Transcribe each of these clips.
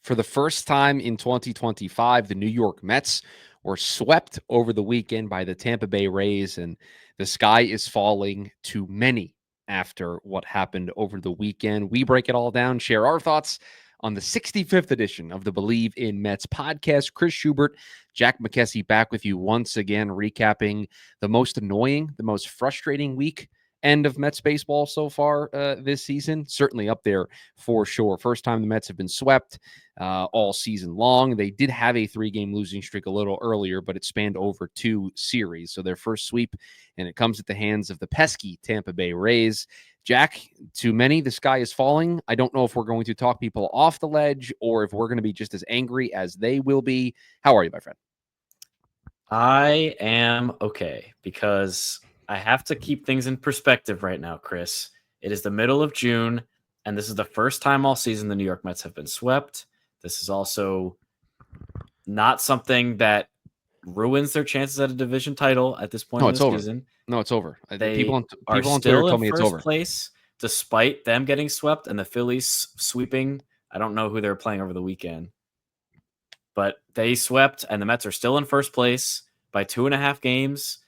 For the first time in 2025, the New York Mets were swept over the weekend by the Tampa Bay Rays, and the sky is falling to many after what happened over the weekend. We break it all down, share our thoughts on the 65th edition of the Bleav in Mets podcast. Chris Schubert, Jack McKessie back with you once again, recapping the most annoying, the most frustrating week end of Mets baseball so far this season. Certainly up there for sure. First time the Mets have been swept all season long. They did have a 3-game losing streak a little earlier, but it spanned over 2 series. So their first sweep, and it comes at the hands of the pesky Tampa Bay Rays. Jack, to many, the sky is falling. I don't know if we're going to talk people off the ledge or if we're going to be just as angry as they will be. How are you, my friend? I am okay because I have to keep things in perspective right now, Chris. It is the middle of June, and this is the first time all season the New York Mets have been swept. This is also not something that ruins their chances at a division title at this point in the season. No, it's over. People on Twitter told me it's over. Place, despite them getting swept and the Phillies sweeping. I don't know who they're playing over the weekend, but they swept, and the Mets are still in first place by 2.5 games.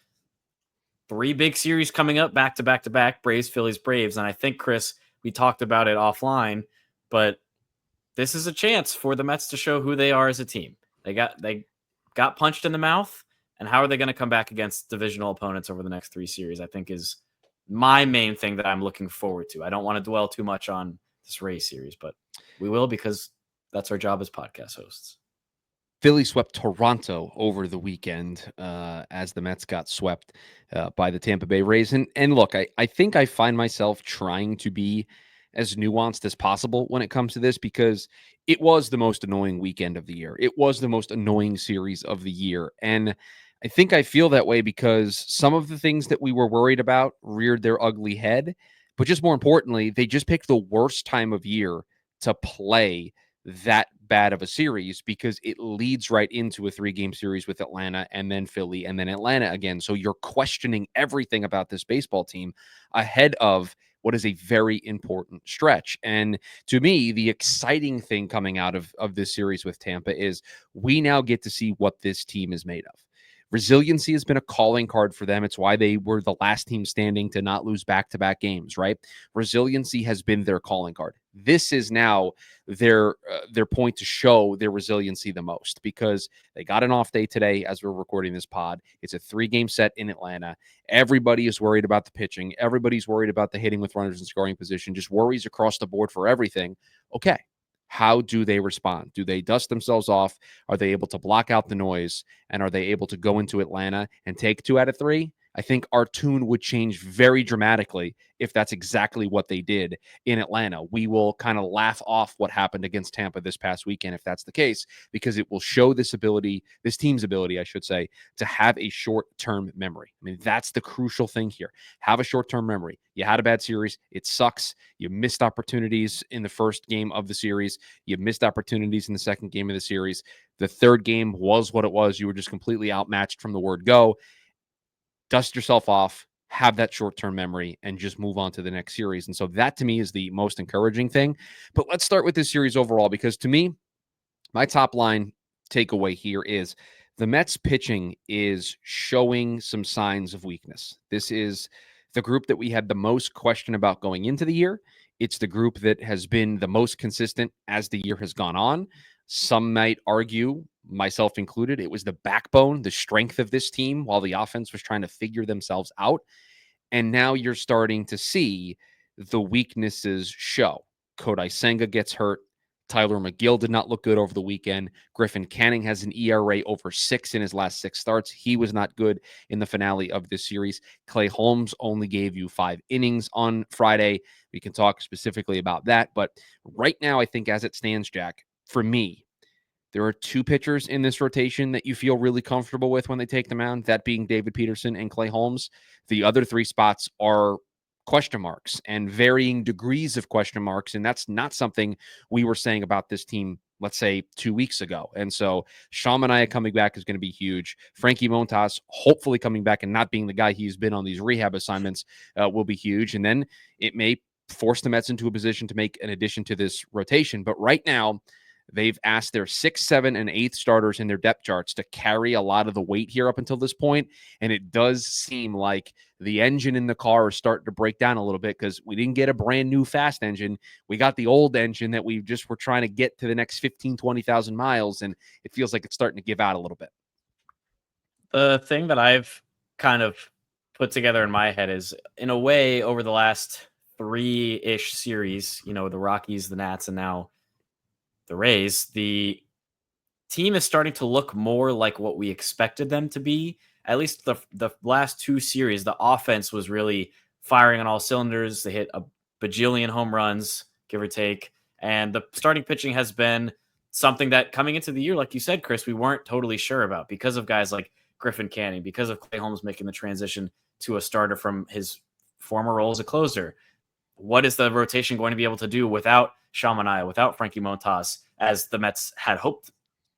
3 big series coming up back to back to back, Braves, Phillies, Braves. And I think, Chris, we talked about it offline, but this is a chance for the Mets to show who they are as a team. They got punched in the mouth, and how are they going to come back against divisional opponents over the next 3 series, I think is my main thing that I'm looking forward to. I don't want to dwell too much on this Rays series, but we will because that's our job as podcast hosts. Philly swept Toronto over the weekend as the Mets got swept by the Tampa Bay Rays. And look, I think I find myself trying to be as nuanced as possible when it comes to this because it was the most annoying weekend of the year. It was the most annoying series of the year. And I think I feel that way because some of the things that we were worried about reared their ugly head. But just more importantly, they just picked the worst time of year to play that bad of a series because it leads right into a 3-game series with Atlanta and then Philly and then Atlanta again. So you're questioning everything about this baseball team ahead of what is a very important stretch. And to me, the exciting thing coming out of this series with Tampa is we now get to see what this team is made of. Resiliency has been a calling card for them. It's why they were the last team standing to not lose back-to-back games, right? Resiliency has been their calling card. This is now their point to show their resiliency the most because they got an off day today as we're recording this pod. It's a 3-game set in Atlanta. Everybody is worried about the pitching. Everybody's worried about the hitting with runners in scoring position, just worries across the board for everything. Okay. How do they respond? Do they dust themselves off? Are they able to block out the noise? And are they able to go into Atlanta and take 2 out of 3? I think our tune would change very dramatically if that's exactly what they did in Atlanta. We will kind of laugh off what happened against Tampa this past weekend if that's the case, because it will show this team's ability, I should say, to have a short-term memory. I mean, that's the crucial thing here. Have a short-term memory. You had a bad series. It sucks. You missed opportunities in the first game of the series. You missed opportunities in the second game of the series. The third game was what it was. You were just completely outmatched from the word go. Dust yourself off, have that short-term memory, and just move on to the next series. And so that, to me, is the most encouraging thing. But let's start with this series overall, because to me, my top line takeaway here is the Mets pitching is showing some signs of weakness. This is the group that we had the most question about going into the year. It's the group that has been the most consistent as the year has gone on. Some might argue, myself included, it was the backbone, the strength of this team while the offense was trying to figure themselves out. And now you're starting to see the weaknesses show. Kodai Senga gets hurt. Tyler McGill did not look good over the weekend. Griffin Canning has an ERA over 6 in his last 6 starts. He was not good in the finale of this series. Clay Holmes only gave you 5 innings on Friday. We can talk specifically about that. But right now, I think as it stands, Jack, for me, there are 2 pitchers in this rotation that you feel really comfortable with when they take the mound, that being David Peterson and Clay Holmes. The other 3 spots are question marks and varying degrees of question marks. And that's not something we were saying about this team, let's say 2 weeks ago. And so Sean Manaea coming back is going to be huge. Frankie Montas hopefully coming back and not being the guy he's been on these rehab assignments will be huge. And then it may force the Mets into a position to make an addition to this rotation. But right now, they've asked their 6th, 7th, and 8th starters in their depth charts to carry a lot of the weight here up until this point. And it does seem like the engine in the car is starting to break down a little bit because we didn't get a brand new fast engine. We got the old engine that we just were trying to get to the next 15, 20,000 miles. And it feels like it's starting to give out a little bit. The thing that I've kind of put together in my head is, in a way, over the last 3-ish series, the Rockies, the Nats, and now the Rays, the team is starting to look more like what we expected them to be. At least the last 2 series, the offense was really firing on all cylinders. They hit a bajillion home runs, give or take. And the starting pitching has been something that, coming into the year, like you said, Chris, we weren't totally sure about because of guys like Griffin Canning, because of Clay Holmes making the transition to a starter from his former role as a closer. What is the rotation going to be able to do without Shamanaya, without Frankie Montas, as the Mets had hoped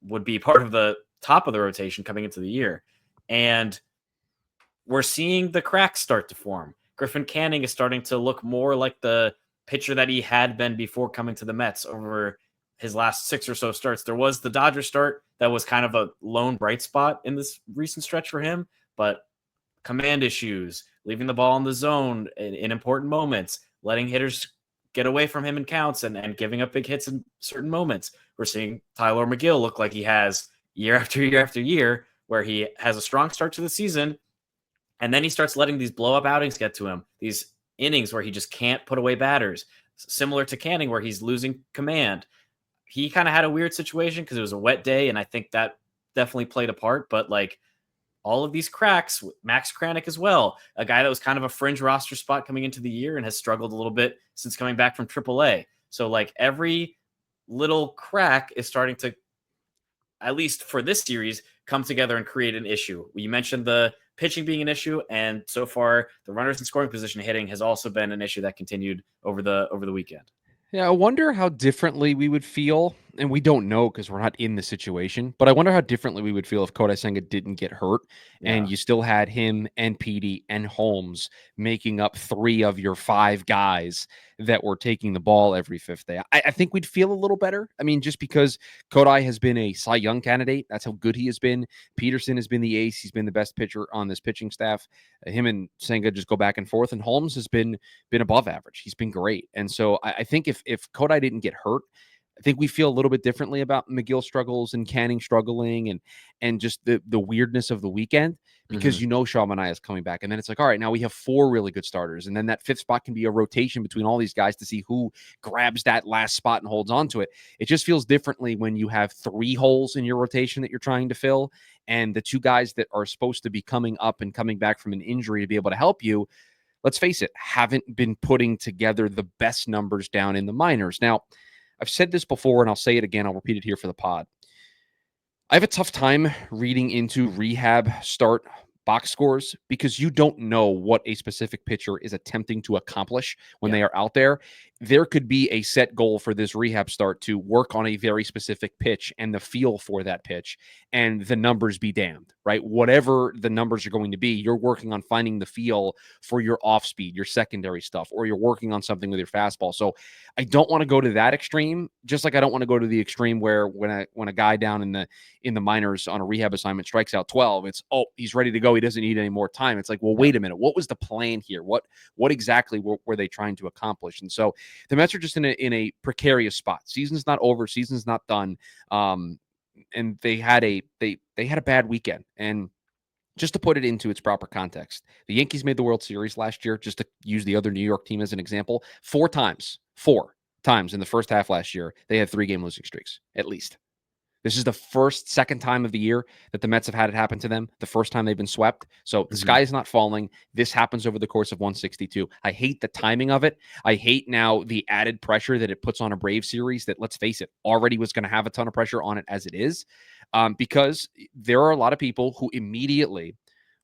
would be part of the top of the rotation coming into the year? And we're seeing the cracks start to form. Griffin Canning is starting to look more like the pitcher that he had been before coming to the Mets over his last 6 or so starts. There was the Dodger start that was kind of a lone bright spot in this recent stretch for him, but command issues, leaving the ball in the zone in important moments, letting hitters get away from him in counts and giving up big hits in certain moments. We're seeing Tyler McGill look like he has year after year after year, where he has a strong start to the season, and then he starts letting these blow-up outings get to him, these innings where he just can't put away batters, similar to Canning, where he's losing command. He kind of had a weird situation because it was a wet day, and I think that definitely played a part. But all of these cracks, Max Kranick as well, a guy that was kind of a fringe roster spot coming into the year and has struggled a little bit since coming back from AAA. So every little crack is starting to, at least for this series, come together and create an issue. You mentioned the pitching being an issue, and so far the runners in scoring position hitting has also been an issue that continued over the weekend. Yeah, I wonder how differently we would feel, and we don't know because we're not in the situation, but I wonder how differently we would feel if Kodai Senga didn't get hurt and you still had him and Petey and Holmes making up 3 of your 5 guys that were taking the ball every 5th day. I think we'd feel a little better. I mean, just because Kodai has been a Cy Young candidate, that's how good he has been. Peterson has been the ace. He's been the best pitcher on this pitching staff. Him and Senga just go back and forth, and Holmes has been above average. He's been great. And so I think if Kodai didn't get hurt, I think we feel a little bit differently about McGill struggles and Canning struggling and just the weirdness of the weekend, because Shaw Manaea is coming back. And then it's like, all right, now we have 4 really good starters. And then that 5th spot can be a rotation between all these guys to see who grabs that last spot and holds on to it. It just feels differently when you have 3 holes in your rotation that you're trying to fill, and the 2 guys that are supposed to be coming up and coming back from an injury to be able to help you, let's face it, haven't been putting together the best numbers down in the minors. Now, I've said this before, and I'll say it again. I'll repeat it here for the pod. I have a tough time reading into rehab start box scores because you don't know what a specific pitcher is attempting to accomplish when they are out there. There could be a set goal for this rehab start to work on a very specific pitch and the feel for that pitch, and the numbers be damned, right? Whatever the numbers are going to be, you're working on finding the feel for your off speed, your secondary stuff, or you're working on something with your fastball. So I don't want to go to that extreme, just like I don't want to go to the extreme where when a guy down in the minors on a rehab assignment strikes out 12, it's, oh, he's ready to go. He doesn't need any more time. It's like, well, wait a minute. What was the plan here? What exactly were they trying to accomplish? And so the Mets are just in a precarious spot. Season's not over. Season's not done. And they had a bad weekend. And just to put it into its proper context, the Yankees made the World Series last year, just to use the other New York team as an example, 4 times in the first half last year, they had 3-game losing streaks, at least. This is the second time of the year that the Mets have had it happen to them, the first time they've been swept. So the sky is not falling. This happens over the course of 162. I hate the timing of it. I hate now the added pressure that it puts on a Brave series that, let's face it, already was going to have a ton of pressure on it as it is, because there are a lot of people who immediately,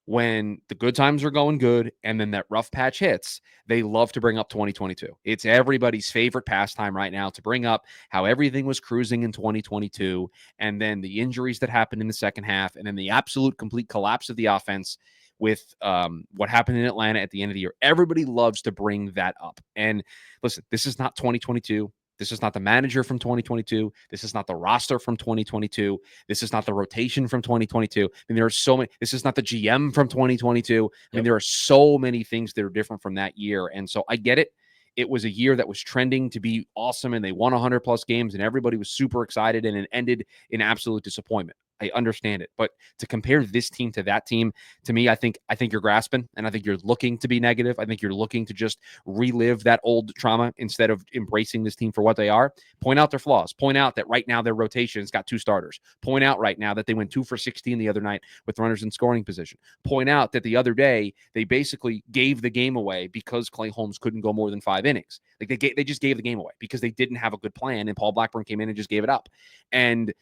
when the good times are going good and then that rough patch hits, they love to bring up 2022. It's everybody's favorite pastime right now to bring up how everything was cruising in 2022, and then the injuries that happened in the second half, and then the absolute complete collapse of the offense with what happened in Atlanta at the end of the year. Everybody loves to bring that up. And listen, this is not 2022. This is not the manager from 2022. This is not the roster from 2022. This is not the rotation from 2022. I mean, there are so many. This is not the GM from 2022. I mean, there are so many things that are different from that year. And so I get it. It was a year that was trending to be awesome, and they won 100 plus games, and everybody was super excited, and it ended in absolute disappointment. I understand it, but to compare this team to that team, to me, I think you're grasping, and I think you're looking to be negative. I think you're looking to just relive that old trauma instead of embracing this team for what they are. Point out their flaws. Point out that right now their rotation's got 2 starters. Point out right now that they went 2 for 16 the other night with runners in scoring position. Point out that the other day they basically gave the game away because Clay Holmes couldn't go more than 5 innings. Like they just gave the game away because they didn't have a good plan, and Paul Blackburn came in and just gave it up. And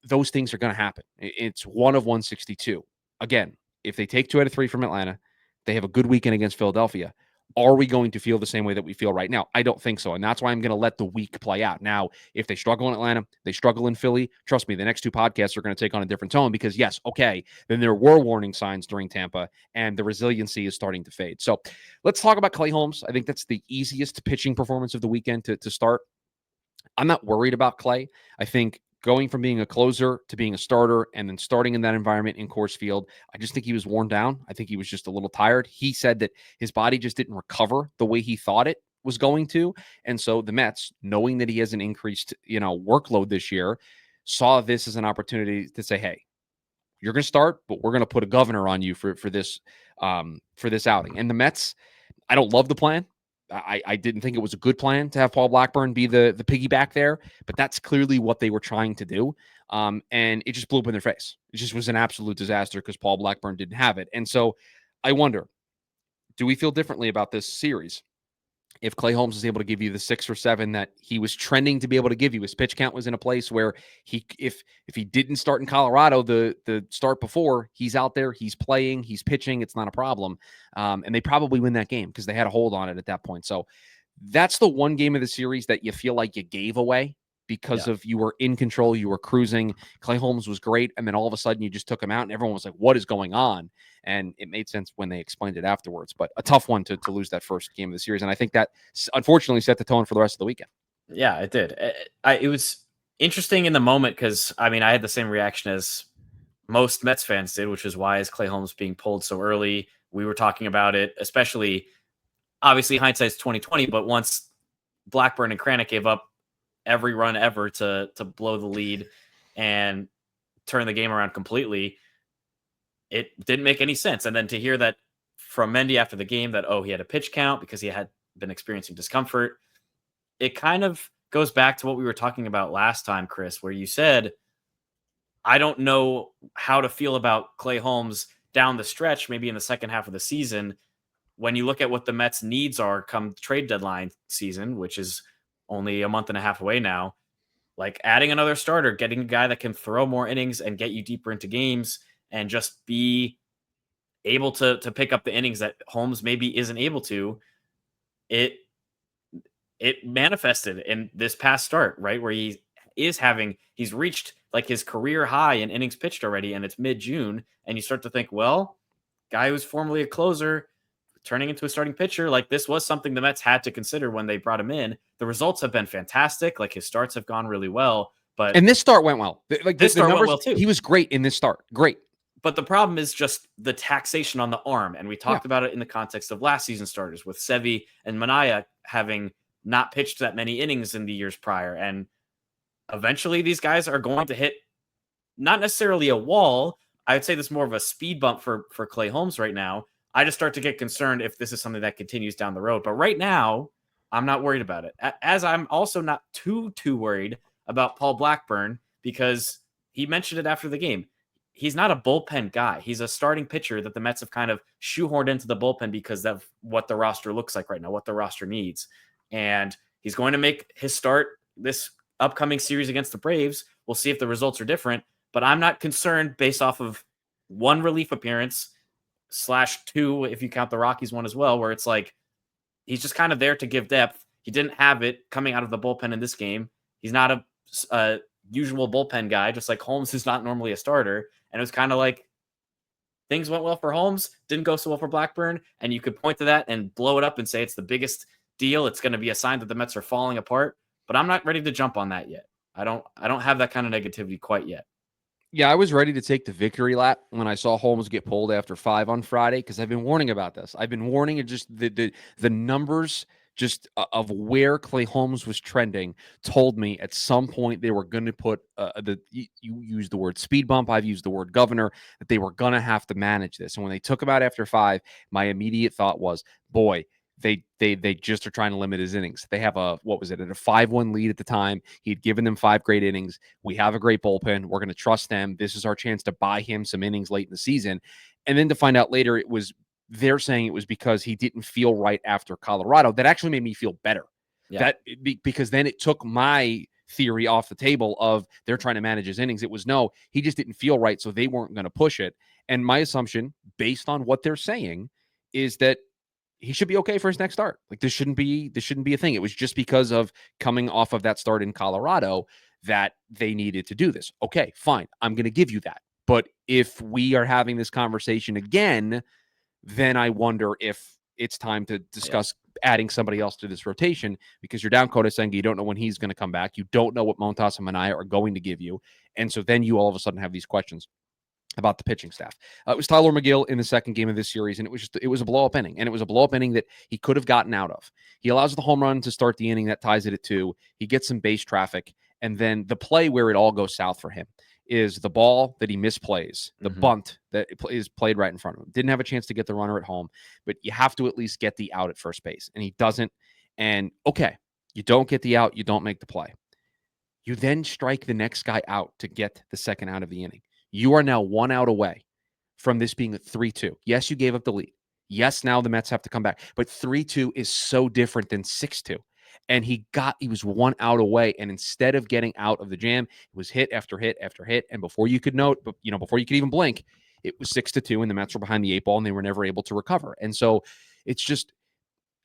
those things are going to happen. It's 1 of 162. Again, if they take 2 out of 3 from Atlanta, they have a good weekend against Philadelphia. Are we going to feel the same way that we feel right now? I don't think so. And that's why I'm going to let the week play out. Now, if they struggle in Atlanta, they struggle in Philly, trust me, the next 2 podcasts are going to take on a different tone because, yes, okay, then there were warning signs during Tampa, and the resiliency is starting to fade. So let's talk about Clay Holmes. I think that's the easiest pitching performance of the weekend to start. I'm not worried about Clay. I think going from being a closer to being a starter and then starting in that environment in Coors Field, I just think he was worn down. I think he was just a little tired. He said that his body just didn't recover the way he thought it was going to. And so the Mets, knowing that he has an increased, workload this year, saw this as an opportunity to say, hey, you're going to start, but we're going to put a governor on you for this outing. And the Mets, I don't love the plan. I didn't think it was a good plan to have Paul Blackburn be the piggyback there, but that's clearly what they were trying to do. And it just blew up in their face. It just was an absolute disaster because Paul Blackburn didn't have it. And so I wonder, do we feel differently about this series? If Clay Holmes is able to give you the 6 or 7 that he was trending to be able to give you, his pitch count was in a place where if he didn't start in Colorado the start before, he's out there, he's playing, he's pitching, it's not a problem. And they probably win that game because they had a hold on it at that point. So that's the one game of the series that you feel like you gave away because of you were in control, you were cruising. Clay Holmes was great, and then all of a sudden you just took him out, and everyone was like, what is going on? And it made sense when they explained it afterwards. But a tough one to lose that first game of the series, and I think that unfortunately set the tone for the rest of the weekend. Yeah, it did. It was interesting in the moment because, I mean, I had the same reaction as most Mets fans did, which is why is Clay Holmes being pulled so early? We were talking about it, especially, obviously, hindsight's 2020, but once Blackburn and Kranick gave up every run ever to blow the lead and turn the game around completely, it didn't make any sense. And then to hear that from Mendy after the game that, he had a pitch count because he had been experiencing discomfort, it kind of goes back to what we were talking about last time, Chris, where you said, I don't know how to feel about Clay Holmes down the stretch, maybe in the second half of the season, when you look at what the Mets' needs are come trade deadline season, which is only a month and a half away now. Like adding another starter, getting a guy that can throw more innings and get you deeper into games and just be able to pick up the innings that Holmes maybe isn't able to. It manifested in this past start, right? Where he's reached like his career high in innings pitched already, and it's mid-June. And you start to think, well, guy who's formerly a closer turning into a starting pitcher, like this was something the Mets had to consider when they brought him in. The results have been fantastic. Like his starts have gone really well, and this start went well. Like this the start numbers, went well too. He was great in this start. Great. But the problem is just the taxation on the arm. And we talked about it in the context of last season starters with Sevy and Manaea having not pitched that many innings in the years prior. And eventually these guys are going to hit not necessarily a wall. I would say this is more of a speed bump for Clay Holmes right now. I just start to get concerned if this is something that continues down the road. But right now, I'm not worried about it. As I'm also not too worried about Paul Blackburn because he mentioned it after the game. He's not a bullpen guy. He's a starting pitcher that the Mets have kind of shoehorned into the bullpen because of what the roster looks like right now, what the roster needs. And he's going to make his start this upcoming series against the Braves. We'll see if the results are different, but I'm not concerned based off of one relief appearance /2, if you count the Rockies one as well, where it's like, he's just kind of there to give depth. He didn't have it coming out of the bullpen in this game. He's not a usual bullpen guy, just like Holmes is not normally a starter. And it was kind of like things went well for Holmes, didn't go so well for Blackburn. And you could point to that and blow it up and say it's the biggest deal. It's going to be a sign that the Mets are falling apart. but I'm not ready to jump on that yet. I don't have that kind of negativity quite yet. Yeah, I was ready to take the victory lap when I saw Holmes get pulled after 5 on Friday because I've been warning about this. I've been warning it, just the numbers just of where Clay Holmes was trending told me at some point they were going to put you used the word speed bump, I've used the word governor, that they were going to have to manage this. And when they took him out after 5, my immediate thought was, boy, they just are trying to limit his innings. They have a 5-1 lead at the time. He'd given them 5 great innings. We have a great bullpen. We're going to trust them. This is our chance to buy him some innings late in the season. And then to find out later they're saying it was because he didn't feel right after Colorado. That actually made me feel better. Yeah. Because then it took my theory off the table of they're trying to manage his innings. It was no, he just didn't feel right, so they weren't going to push it. And my assumption, based on what they're saying, is that he should be okay for his next start. Like this shouldn't be a thing. It was just because of coming off of that start in Colorado that they needed to do this. Okay, fine. I'm going to give you that. But if we are having this conversation again, then I wonder if it's time to discuss adding somebody else to this rotation, because you're down Kodai Senga. You don't know when he's going to come back. You don't know what Montas and Minaya are going to give you. And so then you all of a sudden have these questions about the pitching staff. It was Tyler McGill in the second game of this series, and it was a blow-up inning, and it was a blow-up inning that he could have gotten out of. He allows the home run to start the inning that ties it at 2. He gets some base traffic, and then the play where it all goes south for him is the ball that he misplays, the bunt that is played right in front of him. Didn't have a chance to get the runner at home, but you have to at least get the out at first base, and he doesn't. And okay, you don't get the out, you don't make the play. You then strike the next guy out to get the second out of the inning. You are now 1 out away from this being a 3-2. Yes, you gave up the lead. Yes, now the Mets have to come back. But 3-2 is so different than 6-2. And he was 1 out away. And instead of getting out of the jam, it was hit after hit after hit. And before you could before you could even blink, it was 6-2, and the Mets were behind the 8 ball, and they were never able to recover. And so it's just,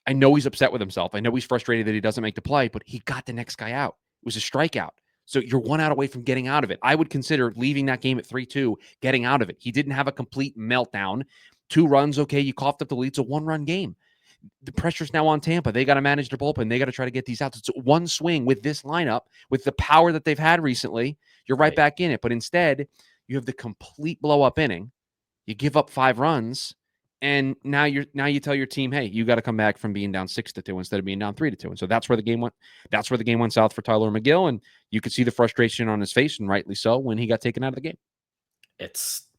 I know he's upset with himself. I know he's frustrated that he doesn't make the play, but he got the next guy out. It was a strikeout. So you're 1 out away from getting out of it. I would consider leaving that game at 3-2, getting out of it. He didn't have a complete meltdown. 2 runs, okay, you coughed up the lead. It's a 1-run game. The pressure's now on Tampa. They got to manage their bullpen. They got to try to get these outs. It's one swing with this lineup, with the power that they've had recently. You're right back in it. But instead, you have the complete blow-up inning. You give up 5 runs. And now you tell your team, hey, you got to come back from being down 6-2 instead of being down 3-2. And so that's where the game went. That's where the game went south for Tyler McGill. And you could see the frustration on his face, and rightly so, when he got taken out of the game. It's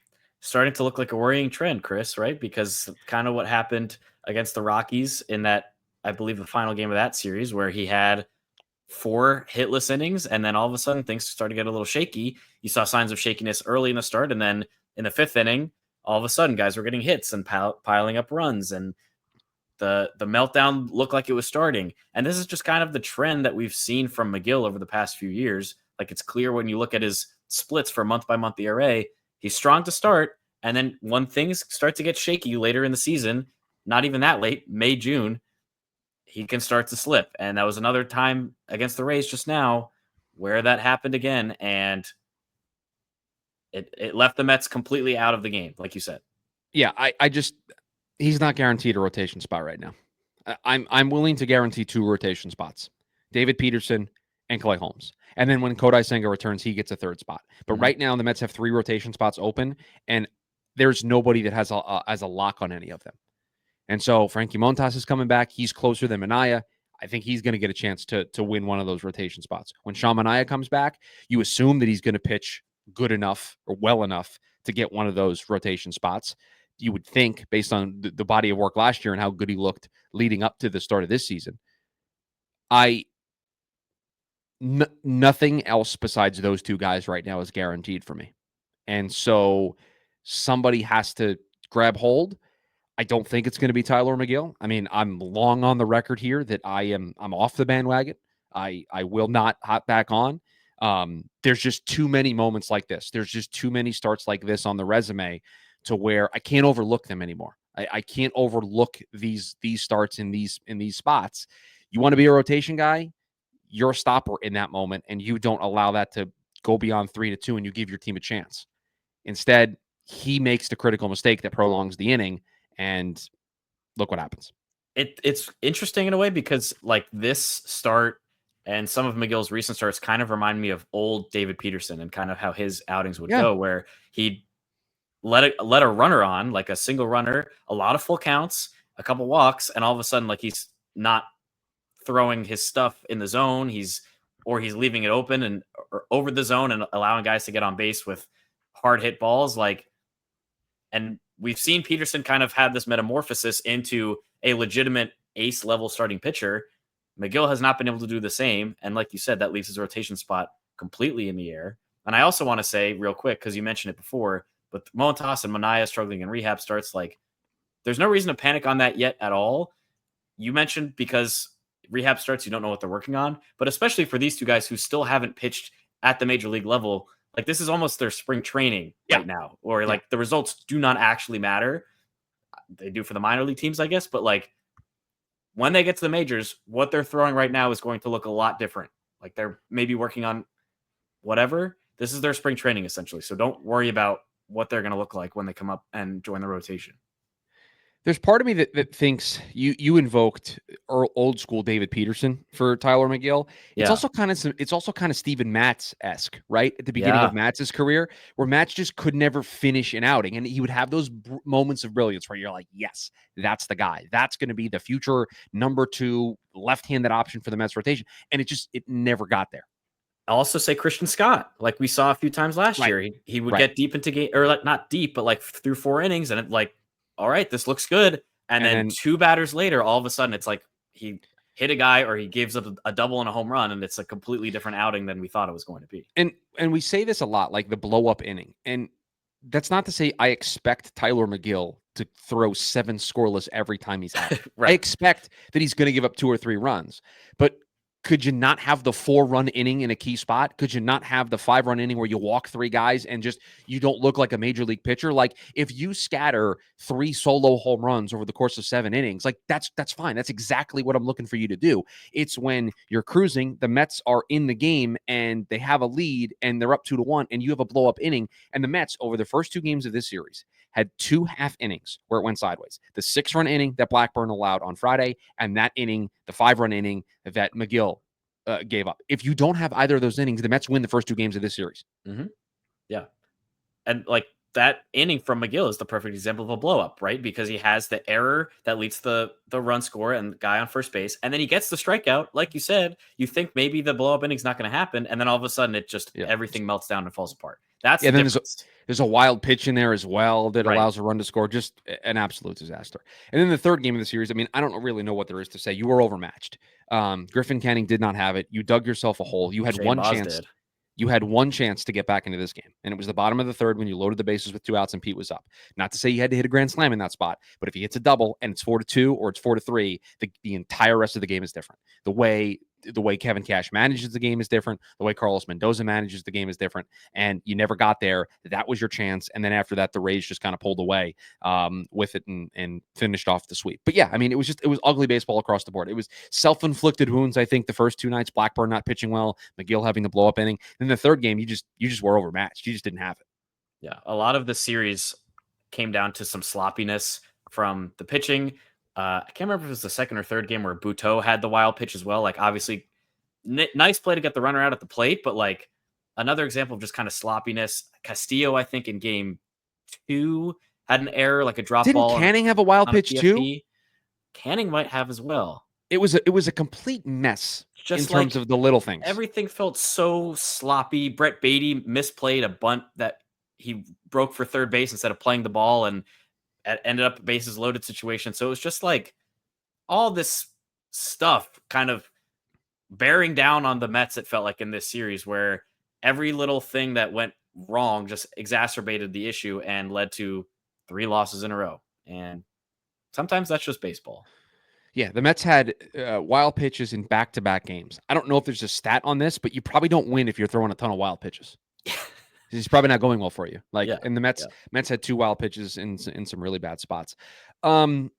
starting to look like a worrying trend, Chris, right? Because kind of what happened against the Rockies in that, I believe, the final game of that series, where he had 4 hitless innings, and then all of a sudden things started to get a little shaky. You saw signs of shakiness early in the start, and then in the 5th inning, all of a sudden guys were getting hits and piling up runs, and the meltdown looked like it was starting. And this is just kind of the trend that we've seen from McGill over the past few years. Like, it's clear when you look at his splits for month-by-month ERA, he's strong to start, and then when things start to get shaky later in the season, not even that late, May, June, he can start to slip. And that was another time against the Rays just now where that happened again, and it left the Mets completely out of the game, like you said. Yeah, he's not guaranteed a rotation spot right now. I'm willing to guarantee 2 rotation spots: David Peterson and Clay Holmes. And then when Kodai Senga returns, he gets a 3rd spot. But right now, the Mets have 3 rotation spots open, and there's nobody that has a lock on any of them. And so Frankie Montas is coming back. He's closer than Minaya. I think he's going to get a chance to win one of those rotation spots. When Sean Minaya comes back, you assume that he's going to pitch good enough or well enough to get one of those rotation spots. You would think, based on the body of work last year and how good he looked leading up to the start of this season. Nothing else besides those 2 guys right now is guaranteed for me. And so somebody has to grab hold. I don't think it's going to be Tyler McGill. I mean, I'm long on the record here that I'm off the bandwagon. I will not hop back on. There's just too many moments like this. There's just too many starts like this on the resume to where I can't overlook them anymore. I can't overlook these starts in these spots. You want to be a rotation guy, you're a stopper in that moment, and you don't allow that to go beyond 3-2, and you give your team a chance. Instead, he makes the critical mistake that prolongs the inning, and look what happens. It's interesting in a way, because like this start And some of McGill's recent starts kind of remind me of old David Peterson and kind of how his outings would Yeah. go, where he'd let a runner on, like a single runner, a lot of full counts, a couple walks, and all of a sudden, like, he's not throwing his stuff in the zone. He's leaving it open and or over the zone and allowing guys to get on base with hard hit balls. Like, and we've seen Peterson kind of have this metamorphosis into a legitimate ace level starting pitcher. McGill has not been able to do the same. And like you said, that leaves his rotation spot completely in the air. And I also want to say real quick, because you mentioned it before, but Montas and Manaea struggling in rehab starts, like, there's no reason to panic on that yet at all. You mentioned because rehab starts, you don't know what they're working on, but especially for these two guys who still haven't pitched at the major league level, like, this is almost their spring training right now, or like the results do not actually matter. They do for the minor league teams, I guess, but like when they get to the majors, what they're throwing right now is going to look a lot different. Like, they're maybe working on whatever. This is their spring training essentially. So don't worry about what they're going to look like when they come up and join the rotation. There's part of me that thinks you invoked old school David Peterson for Tyler McGill. It's also kind of Steven Matz-esque, right? At the beginning of Matz's career, where Matz just could never finish an outing, and he would have those moments of brilliance where you're like, yes, that's the guy. That's going to be the future number 2 left-handed option for the Mets rotation, and it never got there. I'll also say Christian Scott, like we saw a few times last year. He would get deep into game, or like not deep, but like through 4 innings, and it like, all right, this looks good. And then 2 batters later, all of a sudden, it's like he hit a guy or he gives up a double and a home run, and it's a completely different outing than we thought it was going to be. And we say this a lot, like the blow up inning. And that's not to say I expect Tyler McGill to throw 7 scoreless every time he's out. I expect that he's going to give up 2 or 3 runs. But could you not have the 4-run inning in a key spot? Could you not have the 5-run inning where you walk 3 guys and just you don't look like a major league pitcher? Like, if you scatter 3 solo home runs over the course of 7 innings, like that's fine. That's exactly what I'm looking for you to do. It's when you're cruising, the Mets are in the game and they have a lead and they're up 2-1 and you have a blow up inning. And the Mets, over the first 2 games of this series, had 2 half innings where it went sideways. The 6-run inning that Blackburn allowed on Friday, and that inning, the 5-run inning that McGill gave up. If you don't have either of those innings, the Mets win the first 2 games of this series. Mm-hmm. Yeah. And like that inning from McGill is the perfect example of a blow up, right? Because he has the error that leads to the run score and the guy on first base. And then he gets the strikeout. Like you said, you think maybe the blow up inning's not going to happen. And then all of a sudden it just, everything melts down and falls apart. That's the difference. There's a wild pitch in there as well that allows a run to score. Just an absolute disaster. And then the 3rd game of the series, I mean, I don't really know what there is to say. You were overmatched. Griffin Canning did not have it. You dug yourself a hole. You had one chance. You had one chance to get back into this game, and it was the bottom of the 3rd when you loaded the bases with 2 outs and Pete was up. Not to say you had to hit a grand slam in that spot, but if he hits a double and it's 4-2 or it's 4-3, the entire rest of the game is different. The way Kevin Cash manages the game is different. The way Carlos Mendoza manages the game is different. And you never got there. That was your chance. And then after that, the Rays just kind of pulled away with it and finished off the sweep. But yeah, I mean, it was ugly baseball across the board. It was self-inflicted wounds, I think, the first 2 nights. Blackburn not pitching well, McGill having the blow-up inning. In the 3rd game, you just were overmatched. You just didn't have it. Yeah, a lot of the series came down to some sloppiness from the pitching. I can't remember if it was the 2nd or 3rd game where Buteau had the wild pitch as well. Like, obviously, nice play to get the runner out at the plate, but like another example of just kind of sloppiness. Castillo, I think, in game 2 had an error, like a drop ball. Didn't Canning have a wild pitch too? Canning might have as well. It was a complete mess just in terms of the little things. Everything felt so sloppy. Brett Beatty misplayed a bunt that he broke for 3rd base instead of playing the ball, and ended up a bases loaded situation. So it was just like all this stuff kind of bearing down on the Mets, it felt like, in this series, where every little thing that went wrong just exacerbated the issue and led to 3 losses in a row. And sometimes that's just baseball. Yeah, the Mets had wild pitches in back-to-back games. I don't know if there's a stat on this, but you probably don't win if you're throwing a ton of wild pitches. It's probably not going well for you. And the Mets had 2 wild pitches in some really bad spots. The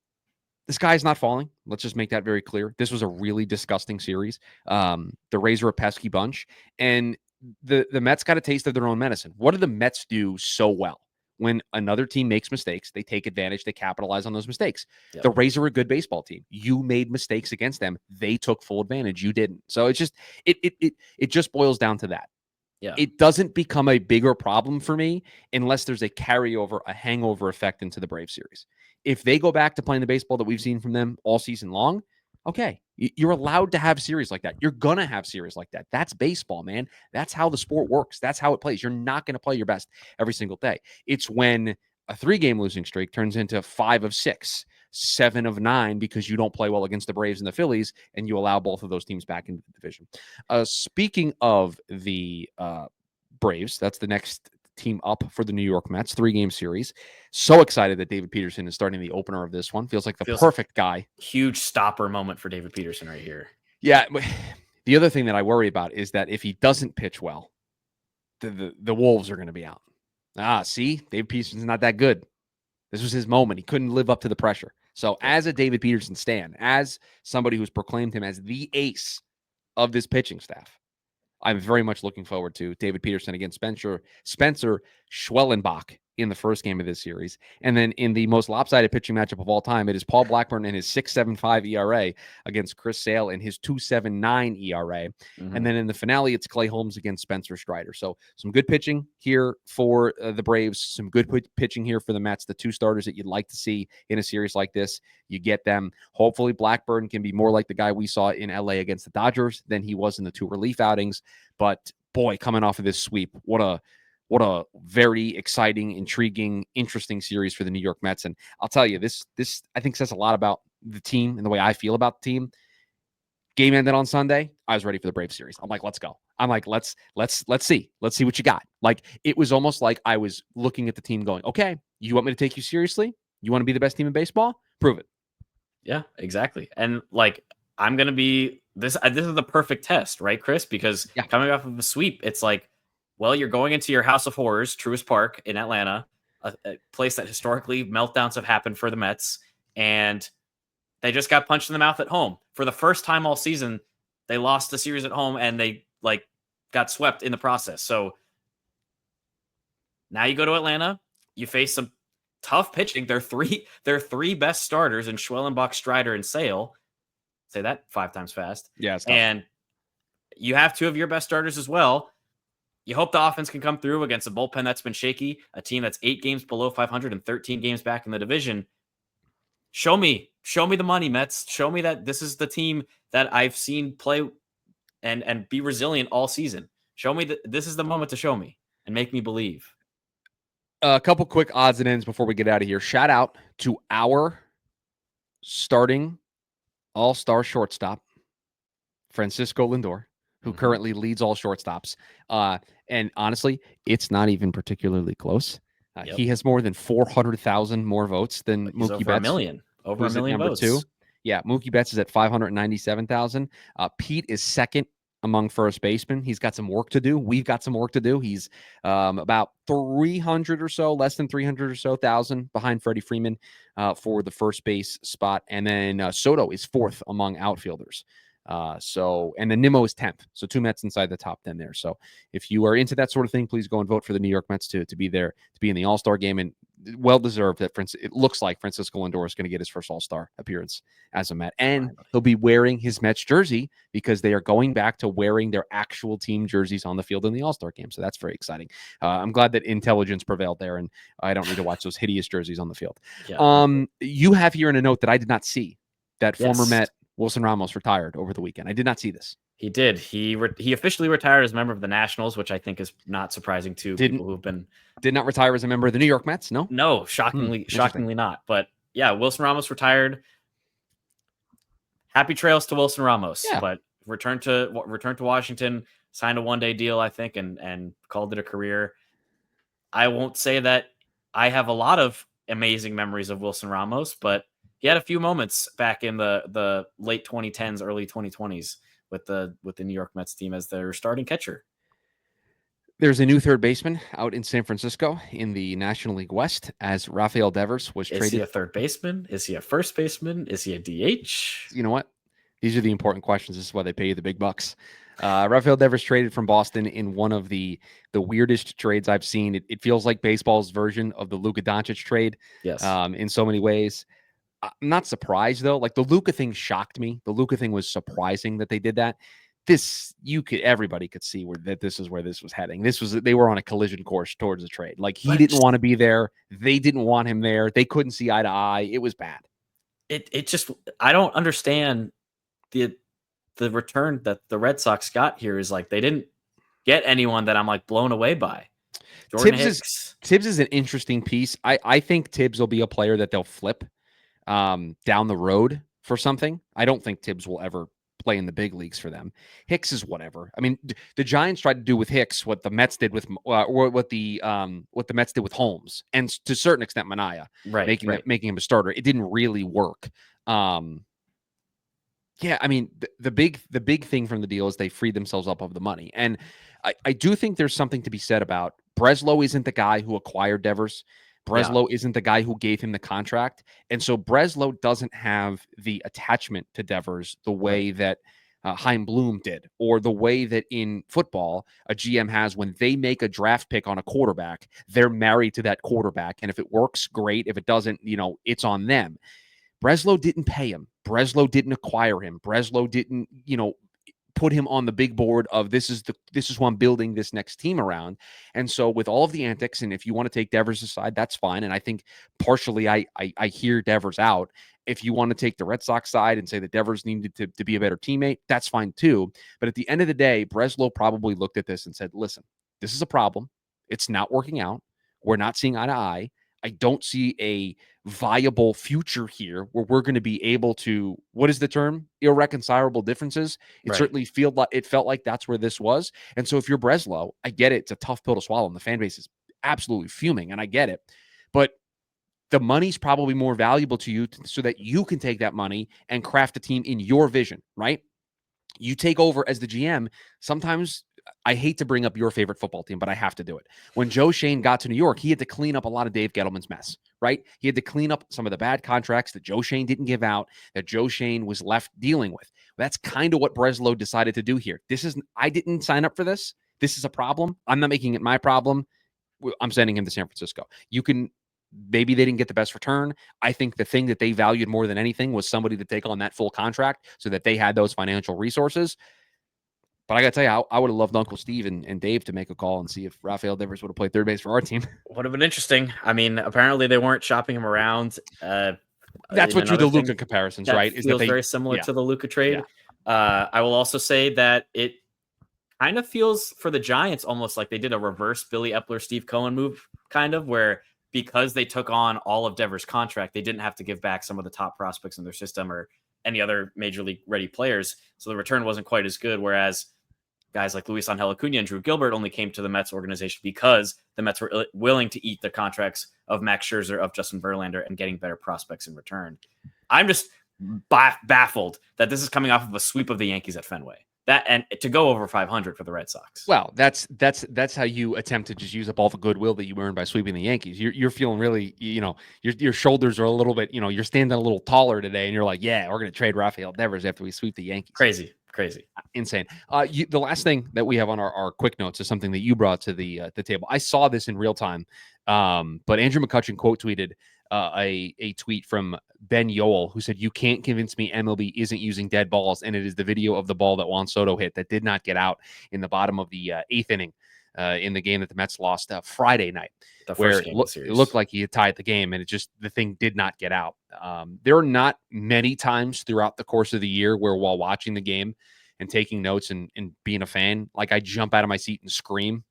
sky is not falling. Let's just make that very clear. This was a really disgusting series. The Rays are a pesky bunch, and the Mets got a taste of their own medicine. What do the Mets do so well? when another team makes mistakes, they take advantage, they capitalize on those mistakes. Yep. The Rays are a good baseball team. You made mistakes against them. They took full advantage. You didn't. So it's just it just boils down to that. Yeah. It doesn't become a bigger problem for me unless there's a carryover, a hangover effect into the Brave series. If they go back to playing the baseball that we've seen from them all season long, okay, you're allowed to have series like that. You're going to have series like that. That's baseball, man. That's how the sport works. That's how it plays. You're not going to play your best every single day. It's when a 3-game losing streak turns into 5 of 6, 7 of 9 because you don't play well against the Braves and the Phillies, and you allow both of those teams back into the division. Speaking of the Braves, that's the next team up for the New York Mets, 3-game series. So excited that David Peterson is starting the opener of this one. Feels like the perfect guy. Huge stopper moment for David Peterson right here. Yeah. The other thing that I worry about is that if he doesn't pitch well, the Wolves are going to be out. See, David Peterson's not that good. This was his moment. He couldn't live up to the pressure. So as a David Peterson stan, as somebody who's proclaimed him as the ace of this pitching staff, I'm very much looking forward to David Peterson against Spencer Schwellenbach in the first game of this series. And then in the most lopsided pitching matchup of all time, it is Paul Blackburn and his 6.75 ERA against Chris Sale and his 2.79 ERA. Mm-hmm. And then in the finale, it's Clay Holmes against Spencer Strider. So some good pitching here for the Braves, some good pitching here for the Mets, the 2 starters that you'd like to see in a series like this. You get them. Hopefully Blackburn can be more like the guy we saw in LA against the Dodgers than he was in the 2 relief outings. But boy, coming off of this sweep, what a very exciting, intriguing, interesting series for the New York Mets. And I'll tell you, this I think says a lot about the team and the way I feel about the team. Game ended on Sunday. I was ready for the Brave series. I'm like, let's go. I'm like, let's see. Let's see what you got. Like, it was almost like I was looking at the team going, okay, you want me to take you seriously? You want to be the best team in baseball? Prove it. Yeah, exactly. And like, I'm going to be this is the perfect test, right, Chris? Because coming off of a sweep, it's like, well, you're going into your house of horrors, Truist Park in Atlanta, a place that historically meltdowns have happened for the Mets, and they just got punched in the mouth at home. For the first time all season, they lost the series at home, and they got swept in the process. So now you go to Atlanta, you face some tough pitching. Their three best starters in Schwellenbach, Strider, and Sale. Say that 5 times fast. Yeah, it's tough. And you have 2 of your best starters as well. You hope the offense can come through against a bullpen that's been shaky, a team that's 8 games below 500 and 13 games back in the division. Show me the money, Mets. Show me that this is the team that I've seen play and be resilient all season. Show me that this is the moment to show me and make me believe. A couple quick odds and ends before we get out of here. Shout out to our starting all-star shortstop, Francisco Lindor, who currently leads all shortstops. And honestly, it's not even particularly close. He has more than 400,000 more votes than Mookie Betts. Over a million votes. Number 2. Yeah, Mookie Betts is at 597,000. Pete is second among first basemen. He's got some work to do. We've got some work to do. He's about 300 or so, less than 300 or so thousand behind Freddie Freeman for the first base spot. And then Soto is 4th among outfielders. And then Nimmo is 10th. So 2 Mets inside the top 10 there. So if you are into that sort of thing, please go and vote for the New York Mets to be there, to be in the All-Star game. And well-deserved that it looks like Francisco Lindor is going to get his first All-Star appearance as a Met. And he'll be wearing his Mets jersey because they are going back to wearing their actual team jerseys on the field in the All-Star game. So that's very exciting. I'm glad that intelligence prevailed there, and I don't need to watch those hideous jerseys on the field. Yeah. You have here in a note that I did not see that former Met Wilson Ramos retired over the weekend. I did not see this. He did. He officially retired as a member of the Nationals, which I think is not surprising to people who've been. Did not retire as a member of the New York Mets. No, shockingly not. But yeah, Wilson Ramos retired. Happy trails to Wilson Ramos. Yeah. But returned to Washington, signed a 1-day deal, I think, and called it a career. I won't say that I have a lot of amazing memories of Wilson Ramos, but he had a few moments back in the late 2010s, early 2020s with the New York Mets team as their starting catcher. There's a new third baseman out in San Francisco in the National League West as Rafael Devers was traded. Is he a third baseman? Is he a first baseman? Is he a DH? You know what? These are the important questions. This is why they pay you the big bucks. Rafael Devers traded from Boston in one of the weirdest trades I've seen. It feels like baseball's version of the Luka Doncic trade. Yes. In so many ways. I'm not surprised though. Like the Luka thing shocked me. The Luka thing was surprising that they did that. Everybody could see that this is where this was heading. They were on a collision course towards the trade. Like he didn't want to be there. They didn't want him there. They couldn't see eye to eye. It was bad. It just, I don't understand the return that the Red Sox got here is like, they didn't get anyone that I'm like blown away by. Tibbs is an interesting piece. I think Tibbs will be a player that they'll flip down the road for something. I don't think Tibbs will ever play in the big leagues for them. Hicks is whatever. I mean, the Giants tried to do with Hicks what the Mets did with or what the Mets did with Holmes, and to a certain extent Manaea, making him a starter. It didn't really work. Yeah, I mean, the big thing from the deal is they freed themselves up of the money, and I do think there's something to be said about Breslow isn't the guy who acquired Devers. Breslow isn't the guy who gave him the contract. And so Breslow doesn't have the attachment to Devers the way that Chaim Bloom did, or the way that in football a GM has when they make a draft pick on a quarterback. They're married to that quarterback. And if it works, great. If it doesn't, it's on them. Breslow didn't pay him. Breslow didn't acquire him. Breslow didn't, put him on the big board of this is who I'm building this next team around. And so with all of the antics, and if you want to take Devers aside, that's fine. And I think partially I hear Devers out. If you want to take the Red Sox side and say that Devers needed to be a better teammate, that's fine too. But at the end of the day, Breslow probably looked at this and said, listen, this is a problem. It's not working out. We're not seeing eye to eye. I don't see a viable future here where we're going to be able to, what is the term? Irreconcilable differences. It certainly felt like that's where this was. And so if you're Breslow, I get it. It's a tough pill to swallow. And the fan base is absolutely fuming. And I get it. But the money's probably more valuable to you so that you can take that money and craft a team in your vision, right? You take over as the GM. Sometimes I hate to bring up your favorite football team, but I have to do it. When Joe Schoen got to New York, he had to clean up a lot of Dave Gettleman's mess, right? He had to clean up some of the bad contracts that Joe Schoen didn't give out, that Joe Schoen was left dealing with. That's kind of what Breslow decided to do here. I didn't sign up for this. This is a problem. I'm not making it my problem. I'm sending him to San Francisco. Maybe they didn't get the best return. I think the thing that they valued more than anything was somebody to take on that full contract so that they had those financial resources. But I got to tell you, I would have loved Uncle Steve and Dave to make a call and see if Rafael Devers would have played third base for our team. Would have been interesting. I mean, apparently they weren't shopping him around. That's what drew the Luka comparisons, right? Is that very similar to the Luka trade. Yeah. I will also say that it kind of feels for the Giants almost like they did a reverse Billy Epler, Steve Cohen move, kind of, where because they took on all of Devers' contract, they didn't have to give back some of the top prospects in their system or any other major league ready players. So the return wasn't quite as good. Whereas guys like Luis Angel Acuna and Drew Gilbert only came to the Mets organization because the Mets were willing to eat the contracts of Max Scherzer, of Justin Verlander, and getting better prospects in return. I'm just baffled that this is coming off of a sweep of the Yankees at Fenway. That and to go over 500 for the Red Sox. Well, that's how you attempt to just use up all the goodwill that you earned by sweeping the Yankees. You're feeling really, your shoulders are a little bit, you're standing a little taller today, and you're like, yeah, we're going to trade Rafael Devers after we sweep the Yankees. Crazy, insane. The last thing that we have on our quick notes is something that you brought to the table. I saw this in real time, but Andrew McCutchen quote tweeted a tweet from Ben Yoel, who said, "You can't convince me MLB isn't using dead balls," and it is the video of the ball that Juan Soto hit that did not get out in the bottom of the eighth inning in the game that the Mets lost Friday night, where it looked like he had tied the game, and the thing did not get out. There are not many times throughout the course of the year where, while watching the game and taking notes and being a fan, like I jump out of my seat and scream.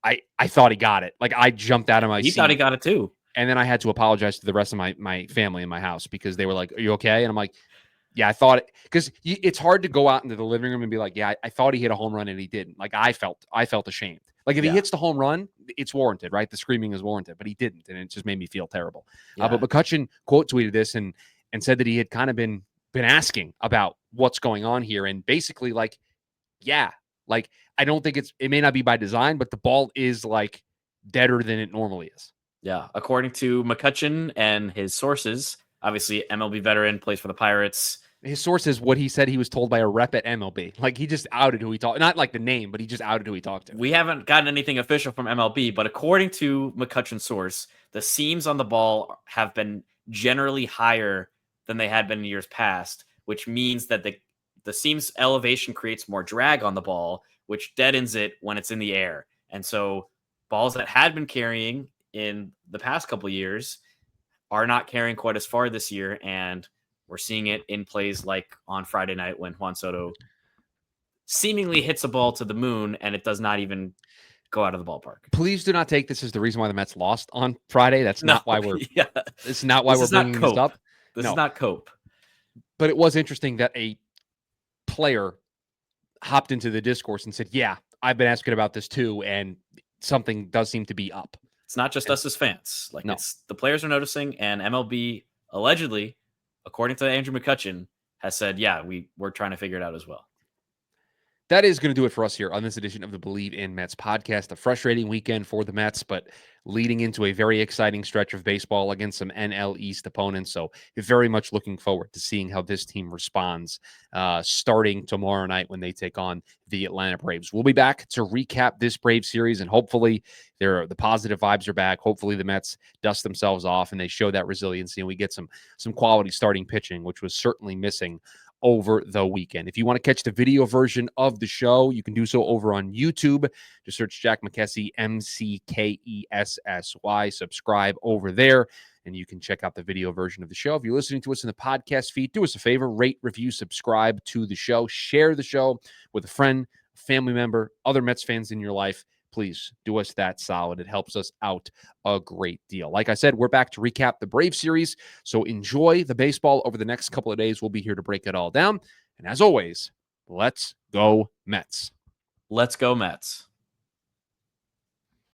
I thought he got it. Like I jumped out of my seat. He thought he got it too. And then I had to apologize to the rest of my family in my house because they were like, "Are you okay?" And I'm like, "Yeah, I thought it." Because it's hard to go out into the living room and be like, "Yeah, I thought he hit a home run and he didn't." Like I felt ashamed. Like if he hits the home run, it's warranted, right? The screaming is warranted, but he didn't, and it just made me feel terrible. Yeah. But McCutchen quote tweeted this and said that he had kind of been asking about what's going on here, and basically like, yeah, like I don't think it may not be by design, but the ball is like deader than it normally is. Yeah, according to McCutchen and his sources, obviously MLB veteran, plays for the Pirates, His source is what he said he was told by a rep at MLB. Like, he just outed who he talked, not like the name, but he just outed who he talked to. We haven't gotten anything official from MLB, but according to McCutcheon's source, the seams on the ball have been generally higher than they had been in years past, which means that the seams elevation creates more drag on the ball, which deadens it when it's in the air. And so balls that had been carrying in the past couple of years are not carrying quite as far this year, and we're seeing it in plays like on Friday night when Juan Soto seemingly hits a ball to the moon and it does not even go out of the ballpark. Please do not take this as the reason why the Mets lost on Friday. That's not why we're. Yeah. It's not why we're bringing this up. This is not cope. But it was interesting that a player hopped into the discourse and said, "Yeah, I've been asking about this too, and something does seem to be up." It's not just us as fans. Like, it's the players are noticing, and MLB allegedly, according to Andrew McCutcheon, has said, "Yeah, we're trying to figure it out as well." That is going to do it for us here on this edition of the Bleav in Mets podcast. A frustrating weekend for the Mets, but leading into a very exciting stretch of baseball against some NL East opponents. So very much looking forward to seeing how this team responds starting tomorrow night when they take on the Atlanta Braves. We'll be back to recap this Brave series, and hopefully the positive vibes are back. Hopefully the Mets dust themselves off and they show that resiliency and we get some quality starting pitching, which was certainly missing over the weekend. If you want to catch the video version of the show, you can do so over on YouTube. Just search Jack McKessy, McKessy. Subscribe over there, and you can check out the video version of the show. If you're listening to us in the podcast feed, do us a favor, rate, review, subscribe to the show, share the show with a friend, family member, other Mets fans in your life. Please do us that solid. It helps us out a great deal. Like I said, we're back to recap the Brave series. So enjoy the baseball over the next couple of days. We'll be here to break it all down. And as always, let's go Mets. Let's go Mets.